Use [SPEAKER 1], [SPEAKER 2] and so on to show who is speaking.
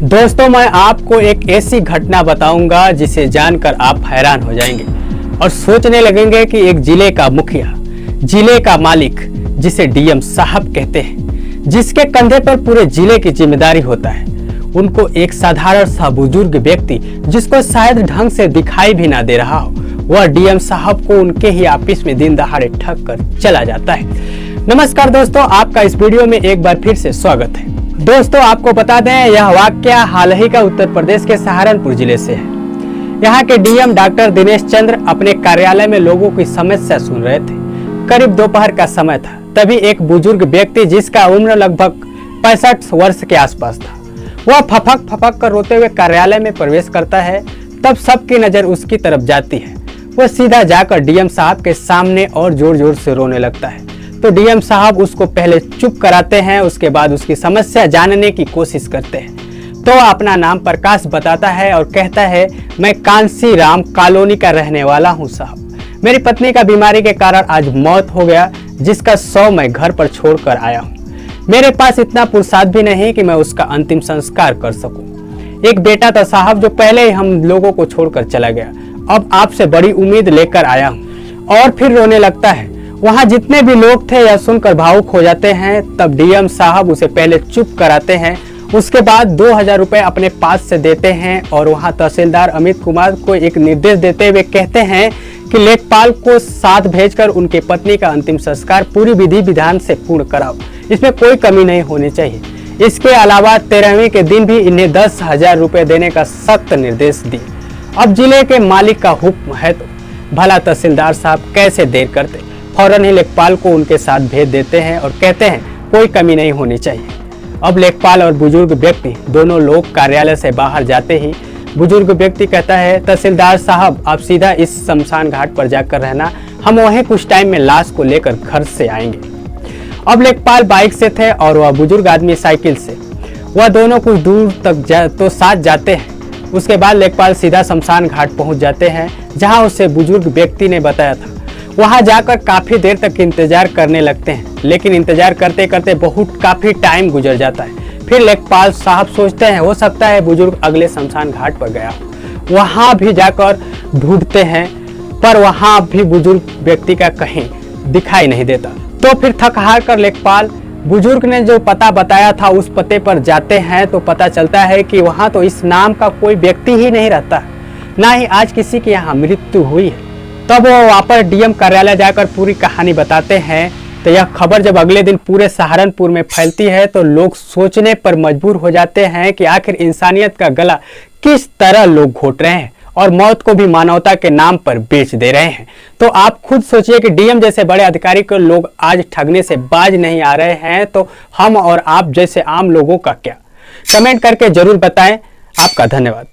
[SPEAKER 1] दोस्तों, मैं आपको एक ऐसी घटना बताऊंगा जिसे जानकर आप हैरान हो जाएंगे और सोचने लगेंगे कि एक जिले का मुखिया, जिले का मालिक, जिसे डीएम साहब कहते हैं, जिसके कंधे पर पूरे जिले की जिम्मेदारी होता है, उनको एक साधारण सा बुजुर्ग व्यक्ति जिसको शायद ढंग से दिखाई भी ना दे रहा हो, वह डीएम साहब को उनके ही ऑफिस में दिन दहाड़े ठग कर चला जाता है। नमस्कार दोस्तों, आपका इस वीडियो में एक बार फिर से स्वागत है। दोस्तों, आपको बता दें, यह वाकया हाल ही का उत्तर प्रदेश के सहारनपुर जिले से है। यहाँ के डीएम डॉक्टर दिनेश चंद्र अपने कार्यालय में लोगों की समस्या सुन रहे थे। करीब दोपहर का समय था, तभी एक बुजुर्ग व्यक्ति जिसका उम्र लगभग 65 वर्ष के आसपास था, वह फपक फपक कर रोते हुए कार्यालय में प्रवेश करता है। तब सबकी नजर उसकी तरफ जाती है। वह सीधा जाकर डीएम साहब के सामने और जोर जोर से रोने लगता है। तो डीएम साहब उसको पहले चुप कराते हैं, उसके बाद उसकी समस्या जानने की कोशिश करते हैं। तो अपना नाम प्रकाश बताता है और कहता है, मैं कांसी राम कॉलोनी का रहने वाला हूं साहब। मेरी पत्नी का बीमारी के कारण आज मौत हो गया, जिसका 100 मैं घर पर छोड़कर आया हूं। मेरे पास इतना पुरुषार्थ भी नहीं कि मैं उसका अंतिम संस्कार कर सकूं। एक बेटा था साहब, जो पहले ही हम लोगों को छोड़कर चला गया। अब आपसे बड़ी उम्मीद लेकर आया हूं। और फिर रोने लगता है। वहां जितने भी लोग थे यह सुनकर भावुक हो जाते हैं। तब डीएम साहब उसे पहले चुप कराते हैं, उसके बाद 2000 रुपए अपने पास से देते हैं और वहां तहसीलदार अमित कुमार को एक निर्देश देते हुए कहते हैं कि लेखपाल को साथ भेजकर उनकी पत्नी का अंतिम संस्कार पूरी विधि विधान से पूर्ण कराओ, इसमें कोई कमी नहीं होनी चाहिए। इसके अलावा 13वीं के दिन भी इन्हें 10,000 रुपए देने का सख्त निर्देश दिए। अब जिले के मालिक का हुक्म है तो भला तहसीलदार साहब कैसे देर करते, फौरन ही लेखपाल को उनके साथ भेज देते हैं और कहते हैं कोई कमी नहीं होनी चाहिए। अब लेखपाल और बुजुर्ग व्यक्ति दोनों लोग कार्यालय से बाहर जाते ही बुजुर्ग व्यक्ति कहता है, तहसीलदार साहब आप सीधा इस शमशान घाट पर जाकर रहना, हम वहीं कुछ टाइम में लाश को लेकर घर से आएंगे। अब लेखपाल बाइक से थे और वह बुजुर्ग आदमी साइकिल से। वह दोनों कुछ दूर तक तो साथ जाते हैं। उसके बाद लेखपाल सीधा शमशान घाट पहुंच जाते हैं, जहां उसे बुजुर्ग व्यक्ति ने बताया था। वहां जाकर काफी देर तक इंतजार करने लगते हैं, लेकिन इंतजार करते करते काफी टाइम गुजर जाता है। फिर लेखपाल साहब सोचते हैं हो सकता है बुजुर्ग अगले शमशान घाट पर गया हो। वहां भी जाकर ढूंढते हैं, पर वहां भी बुजुर्ग व्यक्ति का कहीं दिखाई नहीं देता। तो फिर थक हार कर लेखपाल बुजुर्ग ने जो पता बताया था उस पते पर जाते हैं, तो पता चलता है कि वहां तो इस नाम का कोई व्यक्ति ही नहीं रहता, ना ही आज किसी की यहाँ मृत्यु हुई है। तब वो वापस डीएम कार्यालय जाकर पूरी कहानी बताते हैं। तो यह खबर जब अगले दिन पूरे सहारनपुर में फैलती है तो लोग सोचने पर मजबूर हो जाते हैं कि आखिर इंसानियत का गला किस तरह लोग घोट रहे हैं और मौत को भी मानवता के नाम पर बेच दे रहे हैं। तो आप खुद सोचिए कि डीएम जैसे बड़े अधिकारी को लोग आज ठगने से बाज नहीं आ रहे हैं, तो हम और आप जैसे आम लोगों का क्या? कमेंट करके जरूर बताएं। आपका धन्यवाद।